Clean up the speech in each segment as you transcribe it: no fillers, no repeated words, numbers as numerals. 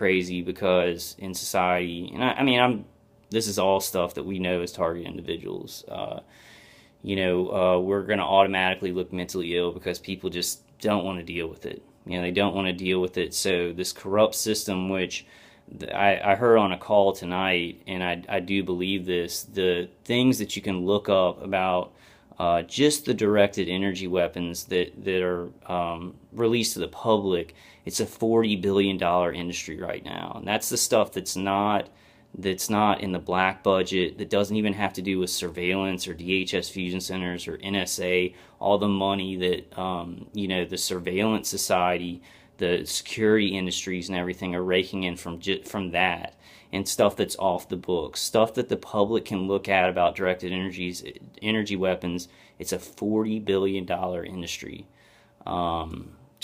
crazy because in society, and I mean, this is all stuff that we know as target individuals. We're going to automatically look mentally ill because people just don't want to deal with it. They don't want to deal with it. So this corrupt system, which I heard on a call tonight, and I do believe this, the things that you can look up about just the directed energy weapons that are released to the public, it's a $40 billion industry right now. And that's the stuff that's not in the black budget, that doesn't even have to do with surveillance or DHS fusion centers or NSA, all the money that, the surveillance society, the security industries and everything are raking in from that, and stuff that's off the books, stuff that the public can look at about directed energy weapons. It's a $40 billion industry.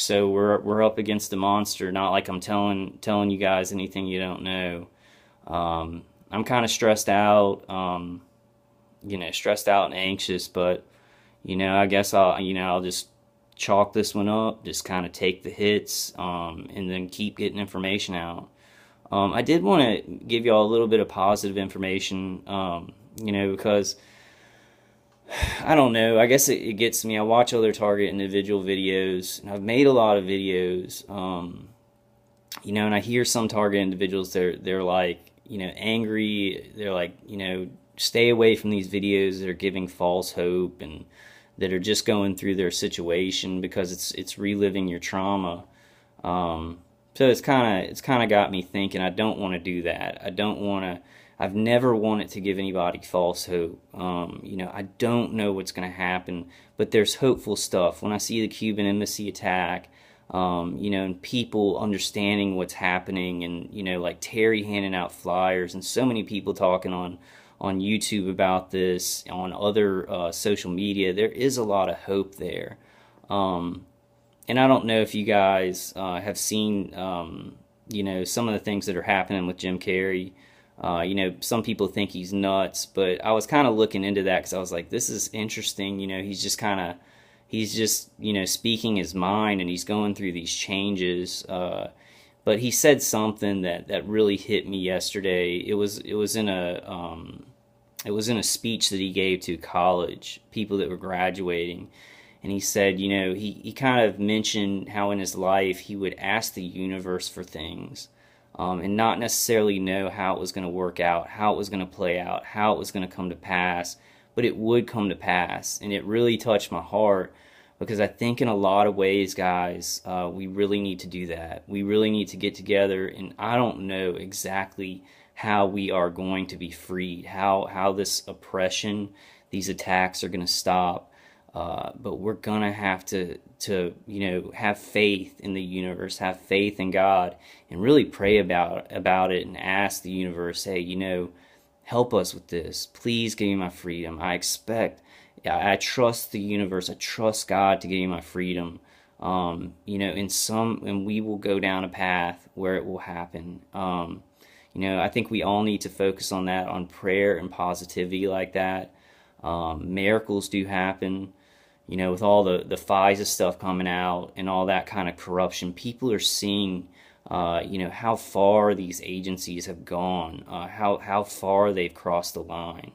So we're up against a monster. Not like I'm telling you guys anything you don't know. I'm kind of stressed out, stressed out and anxious, but, I guess I'll just chalk this one up, just kind of take the hits, and then keep getting information out. I did want to give y'all a little bit of positive information, because, I don't know, I guess it gets me. I watch other target individual videos, and I've made a lot of videos, and I hear some target individuals, they're like, angry. They're like, stay away from these videos that are giving false hope and that are just going through their situation because it's reliving your trauma. So it's kind of got me thinking. I don't want to do that. I've never wanted to give anybody false hope. I don't know what's going to happen, but there's hopeful stuff. When I see the Cuban embassy attack, and people understanding what's happening, and, like Terry handing out flyers, and so many people talking on YouTube about this, on other social media, there is a lot of hope there. And I don't know if you guys have seen, some of the things that are happening with Jim Carrey. Some people think he's nuts, but I was kind of looking into that because I was like, this is interesting. He's just speaking his mind, and he's going through these changes. But he said something that really hit me yesterday. It was in a speech that he gave to college people that were graduating, and he said, he kind of mentioned how in his life he would ask the universe for things, and not necessarily know how it was going to work out, how it was going to play out, how it was going to come to pass. But it would come to pass, and it really touched my heart, because I think in a lot of ways, guys, we really need to do that. We really need to get together, and I don't know exactly how we are going to be freed, how this oppression, these attacks are going to stop, but we're going to have to have faith in the universe, have faith in God, and really pray about it and ask the universe, hey, help us with this. Please give me my freedom. I trust the universe. I trust God to give me my freedom. And we will go down a path where it will happen. I think we all need to focus on that, on prayer and positivity like that. Miracles do happen. With all the FISA stuff coming out and all that kind of corruption, people are seeing how far these agencies have gone, how far they've crossed the line.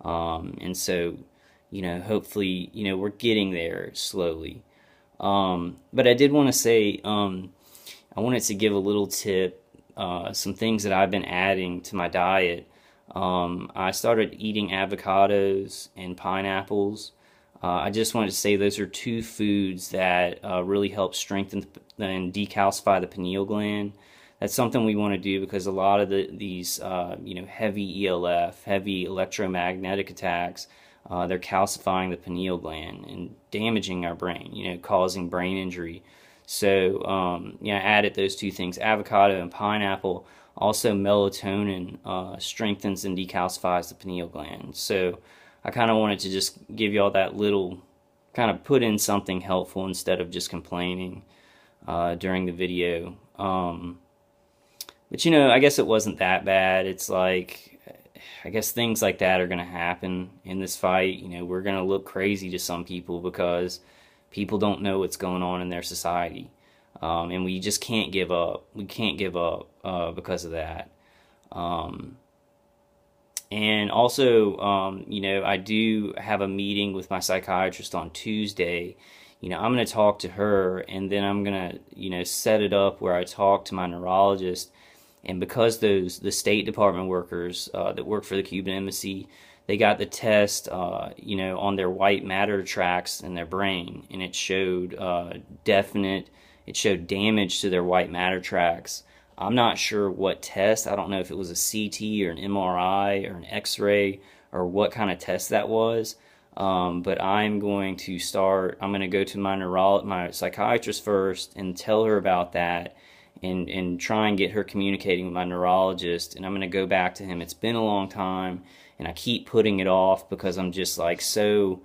And so, hopefully, we're getting there slowly. But I did want to say, I wanted to give a little tip, some things that I've been adding to my diet. I started eating avocados and pineapples. I just wanted to say those are two foods that really help strengthen and decalcify the pineal gland. That's something we want to do because a lot of these heavy ELF, heavy electromagnetic attacks, they're calcifying the pineal gland and damaging our brain, causing brain injury. So, I added those two things, avocado and pineapple. Also, melatonin strengthens and decalcifies the pineal gland. So, I kind of wanted to just give y'all that little, kind of put in something helpful instead of just complaining during the video. But I guess it wasn't that bad. It's like, I guess things like that are going to happen in this fight. We're going to look crazy to some people because people don't know what's going on in their society. and we just can't give up. We can't give up because of that. Um, and also, I do have a meeting with my psychiatrist on Tuesday. I'm going to talk to her, and then I'm going to, set it up where I talk to my neurologist. And because the State Department workers that work for the Cuban embassy, they got the test, on their white matter tracts in their brain, and it showed damage to their white matter tracts. I'm not sure what test. I don't know if it was a CT or an MRI or an X-ray or what kind of test that was. But I'm going to go to my psychiatrist first and tell her about that, and try and get her communicating with my neurologist. And I'm going to go back to him. It's been a long time, and I keep putting it off because I'm just like so.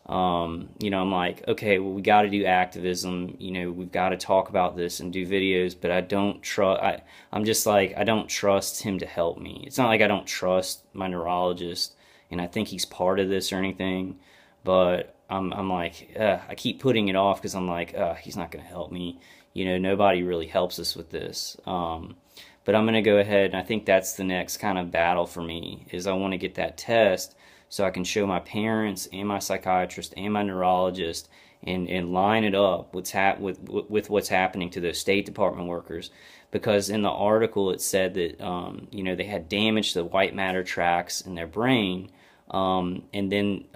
I'm like, okay, well, we got to do activism. We've got to talk about this and do videos, but I don't trust. I'm just like, I don't trust him to help me. It's not like I don't trust my neurologist, and I think he's part of this or anything, but I'm like, I keep putting it off because I'm like, he's not going to help me. Nobody really helps us with this. But I'm going to go ahead, and I think that's the next kind of battle for me, is I want to get that test so I can show my parents and my psychiatrist and my neurologist, and line it up with what's happening to those State Department workers. Because in the article it said that they had damage to the white matter tracts in their brain, and then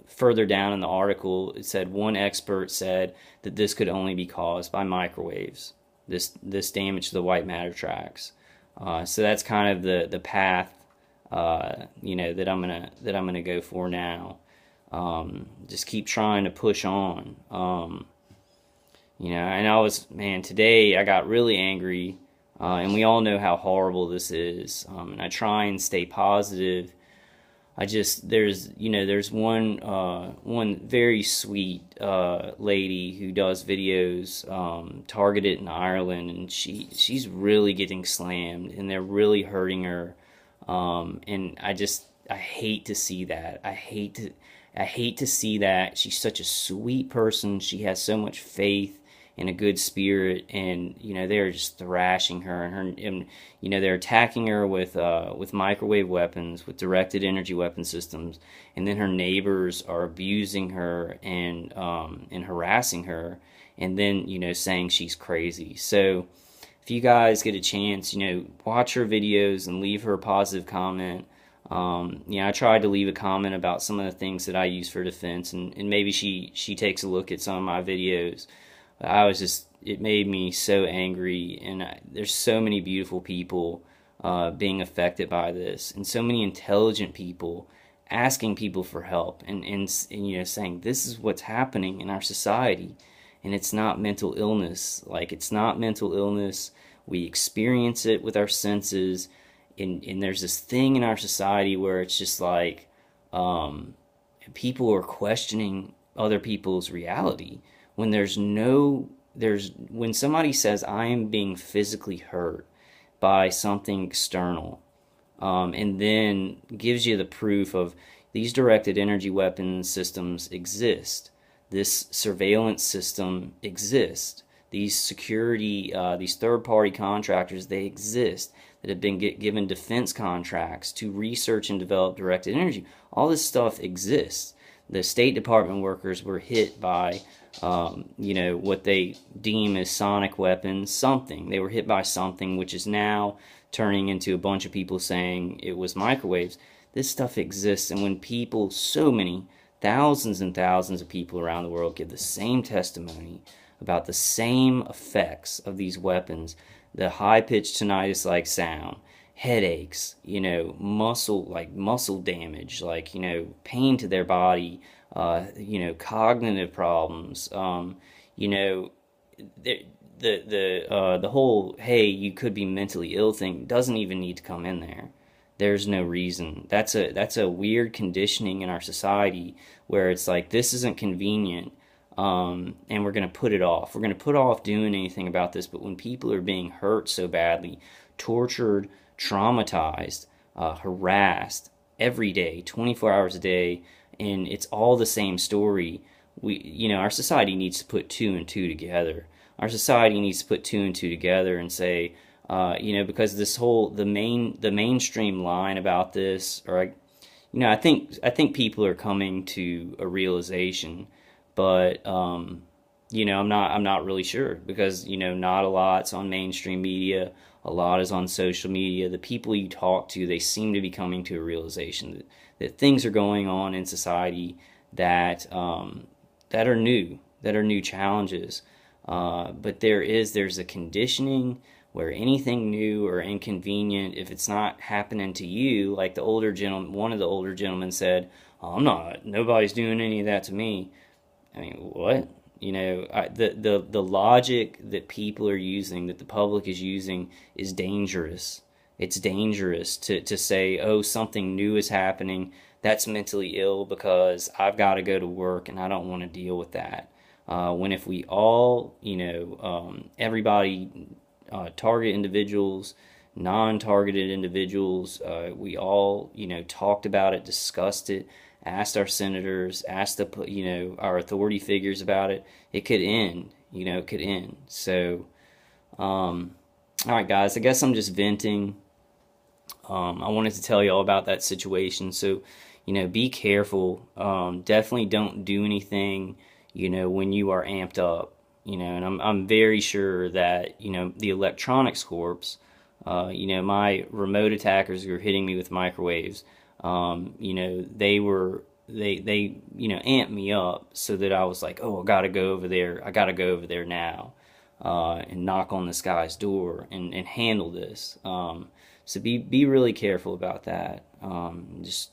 further down in the article it said one expert said that this could only be caused by microwaves. This damage to the white matter tracts. So that's kind of the path that I'm gonna go for now. Just keep trying to push on. And today I got really angry, and we all know how horrible this is. And I try and stay positive. There's one very sweet lady who does videos targeted in Ireland, and she's really getting slammed, and they're really hurting her. And I hate to see that. I hate to see that. She's such a sweet person. She has so much faith and a good spirit, and they're just thrashing her, and they're attacking her with microwave weapons, with directed energy weapon systems, and then her neighbors are abusing her and harassing her, and then saying she's crazy. So if you guys get a chance, watch her videos and leave her a positive comment. I tried to leave a comment about some of the things that I use for defense, and maybe she takes a look at some of my videos. It made me so angry, and there's so many beautiful people being affected by this, and so many intelligent people asking people for help, and saying this is what's happening in our society, and it's not mental illness. Like, it's not mental illness. We experience it with our senses, and there's this thing in our society where it's just like people are questioning other people's reality. When when somebody says I am being physically hurt by something external, and then gives you the proof of these directed energy weapon systems exist, this surveillance system exists, these security, these third-party contractors, they exist, that have been given defense contracts to research and develop directed energy. All this stuff exists. The State Department workers were hit by what they deem as sonic weapons, something. They were hit by something, which is now turning into a bunch of people saying it was microwaves. This stuff exists, and when people, so many, thousands and thousands of people around the world give the same testimony about the same effects of these weapons, the high-pitched tinnitus-like sound, headaches, muscle damage, pain to their body, cognitive problems, the whole, hey, you could be mentally ill thing doesn't even need to come in there. There's no reason. That's a weird conditioning in our society where it's like, this isn't convenient, and we're going to put it off. We're going to put off doing anything about this. But when people are being hurt so badly, tortured, traumatized, harassed every day, 24 hours a day, and it's all the same story, our society needs to put two and two together. our society needs to put two and two together and say, because this whole the mainstream line about this, I think people are coming to a realization, but I'm not really sure because not a lot's on mainstream media, a lot is on social media. The people you talk to, they seem to be coming to a realization that things are going on in society that that are new challenges. But there's a conditioning where anything new or inconvenient, if it's not happening to you, like one of the older gentlemen said, oh, nobody's doing any of that to me. I mean, what? The logic that people are using, that the public is using, is dangerous. It's dangerous to say, oh, something new is happening. That's mentally ill because I've got to go to work and I don't want to deal with that. When if we all, everybody, target individuals, non-targeted individuals, we all, talked about it, discussed it, asked our senators, asked our authority figures about it, it could end. It could end. So, all right, guys, I guess I'm just venting. I wanted to tell you all about that situation. So, be careful. Definitely don't do anything, when you are amped up. And I'm very sure that, the electronics corps, my remote attackers who were hitting me with microwaves, they amped me up so that I was like, oh, I gotta go over there. I gotta go over there now, and knock on this guy's door and handle this. So be really careful about that. Just,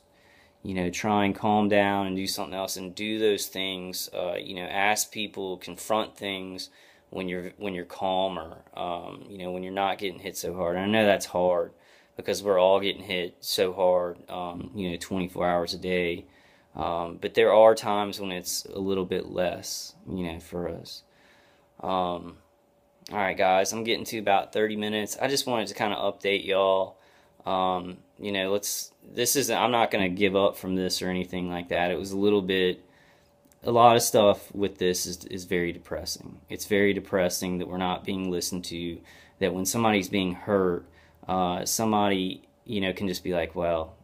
try and calm down and do something else and do those things. Ask people, confront things when you're calmer. When you're not getting hit so hard. And I know that's hard because we're all getting hit so hard, 24 hours a day. But there are times when it's a little bit less, for us. All right, guys, I'm getting to about 30 minutes. I just wanted to kind of update y'all. I'm not going to give up from this or anything like that. It was a lot of stuff with this is very depressing. It's very depressing that we're not being listened to, that when somebody's being hurt, somebody, can just be like, well,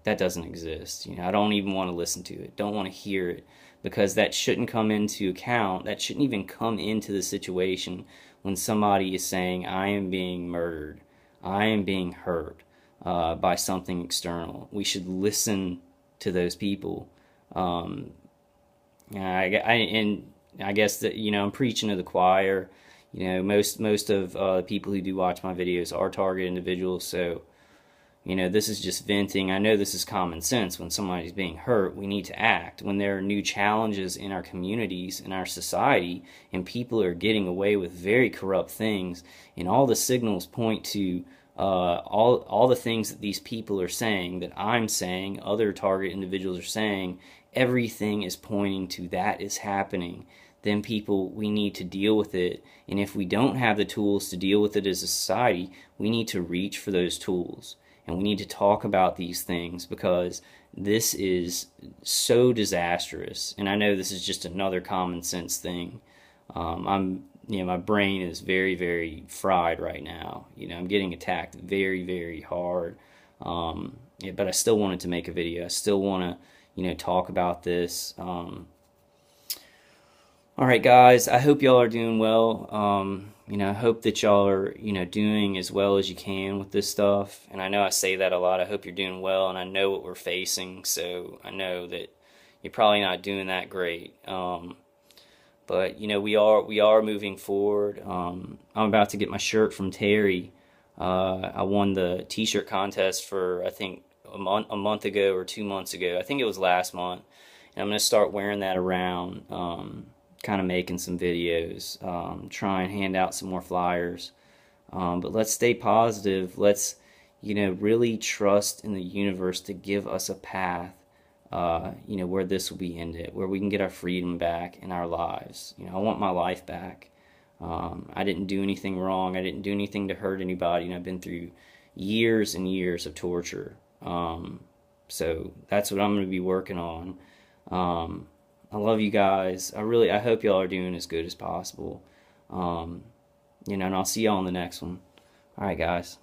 that doesn't exist. I don't even want to listen to it. Don't want to hear it because that shouldn't come into account. That shouldn't even come into the situation when somebody is saying, I am being murdered. I am being hurt by something external. We should listen to those people. I guess that, I'm preaching to the choir. Most of the people who do watch my videos are target individuals, so this is just venting. I know this is common sense. When somebody's being hurt, we need to act. When there are new challenges in our communities, in our society, and people are getting away with very corrupt things, and all the signals point to all the things that these people are saying, that I'm saying, other target individuals are saying, everything is pointing to that is happening. Then we need to deal with it. And if we don't have the tools to deal with it as a society, we need to reach for those tools. And we need to talk about these things because this is so disastrous. And I know this is just another common sense thing. My brain is very, very fried right now. I'm getting attacked very, very hard. But I still wanted to make a video. I still want to, talk about this. All right, guys, I hope y'all are doing well. I hope that y'all are, doing as well as you can with this stuff. And I know I say that a lot. I hope you're doing well, and I know what we're facing, so I know that you're probably not doing that great. But we are moving forward. I'm about to get my shirt from Terry. I won the t-shirt contest for I think a month ago or 2 months ago. I think it was last month, and I'm gonna start wearing that around. Kind of making some videos, try and hand out some more flyers. But let's stay positive. Let's, really trust in the universe to give us a path, where this will be ended, where we can get our freedom back in our lives. I want my life back. I didn't do anything wrong. I didn't do anything to hurt anybody, and I've been through years and years of torture. So that's what I'm going to be working on. I love you guys. I hope y'all are doing as good as possible. And I'll see y'all on the next one. All right, guys.